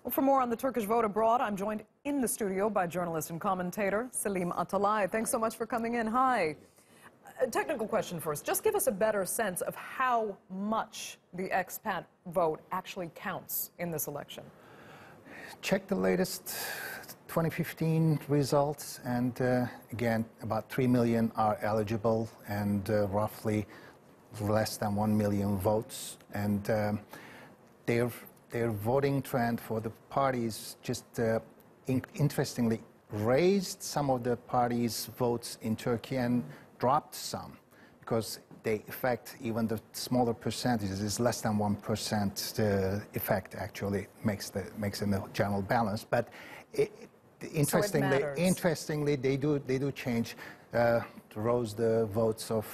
Well, for more on the Turkish vote abroad, I'm joined in the studio by journalist and commentator Selim Atalay. Thanks so much for coming in. Hi. A technical question first. Just give us a better sense of how much the expat vote actually counts in this election. Check the latest 2015 results, and again, about 3 million are eligible, and roughly less than 1 million votes. And their voting trend for the parties just interestingly raised some of the parties' votes in Turkey and dropped some, because they affect even the smaller percentages. Is less than 1%. The effect actually makes in the general balance. But interestingly, they do change. Rose the votes of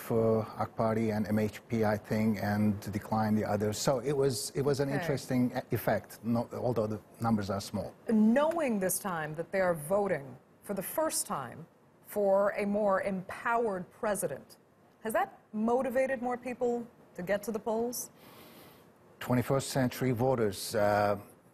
AK Party and MHP, I think, and decline the others. So it was an interesting effect, although the numbers are small. Knowing this time that they are voting for the first time for a more empowered president, has that motivated more people to get to the polls? 21st century voters.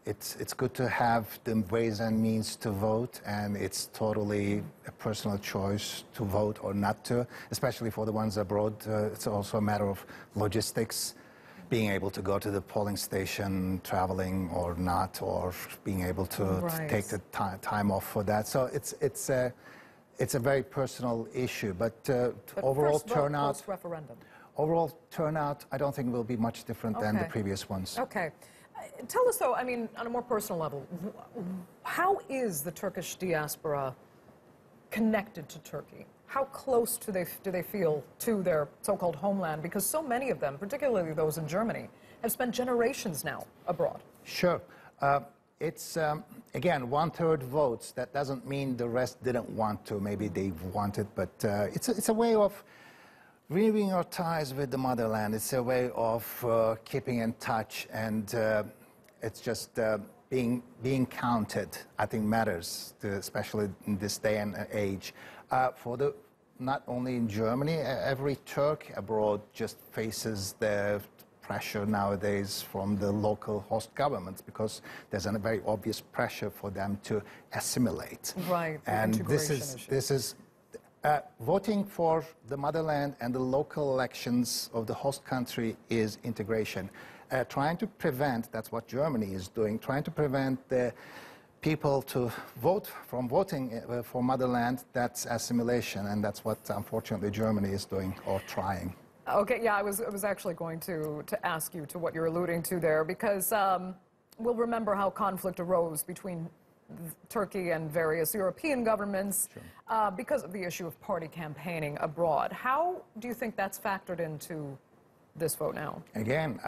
It's good to have the ways and means to vote, and it's totally a personal choice to vote or not to, especially for the ones abroad. It's also a matter of logistics, being able to go to the polling station, traveling or not, or being able to take the time off for that. So it's a very personal issue, but overall turnout. Post-referendum. Overall turnout, I don't think will be much different than the previous ones. Okay. Tell us, though, I mean, on a more personal level, how is the Turkish diaspora connected to Turkey? How close do they feel to their so-called homeland? Because so many of them, particularly those in Germany, have spent generations now abroad. Sure. It's, again, 1/3 votes. That doesn't mean the rest didn't want to. Maybe they wanted, but it's a way of renewing our ties with the motherland. It's a way of keeping in touch, and it's just being counted, I think, matters, especially in this day and age. Not only in Germany, every Turk abroad just faces the pressure nowadays from the local host governments, because there's a very obvious pressure for them to assimilate. Right. And this is voting for the motherland and the local elections of the host country is integration. Trying to prevent, that's what Germany is doing, trying to prevent the people to vote from voting for motherland, that's assimilation, and that's what, unfortunately, Germany is doing or trying. Okay, yeah, I was actually going to ask you to what you're alluding to there, because we'll remember how conflict arose between Turkey and various European governments because of the issue of party campaigning abroad. How do you think that's factored into this vote now? Again,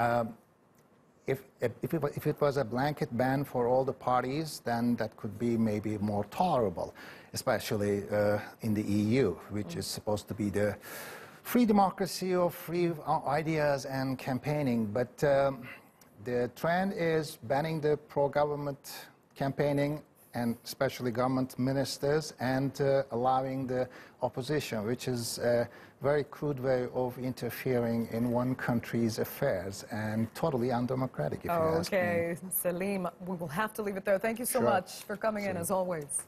if it was a blanket ban for all the parties, then that could be maybe more tolerable, especially in the EU, which is supposed to be the free democracy of free ideas and campaigning. But the trend is banning the pro-government campaigning, and especially government ministers, and allowing the opposition, which is a very crude way of interfering in one country's affairs, and totally undemocratic, if you ask me. Okay, Selim, we will have to leave it there. Thank you so much for coming in, as always.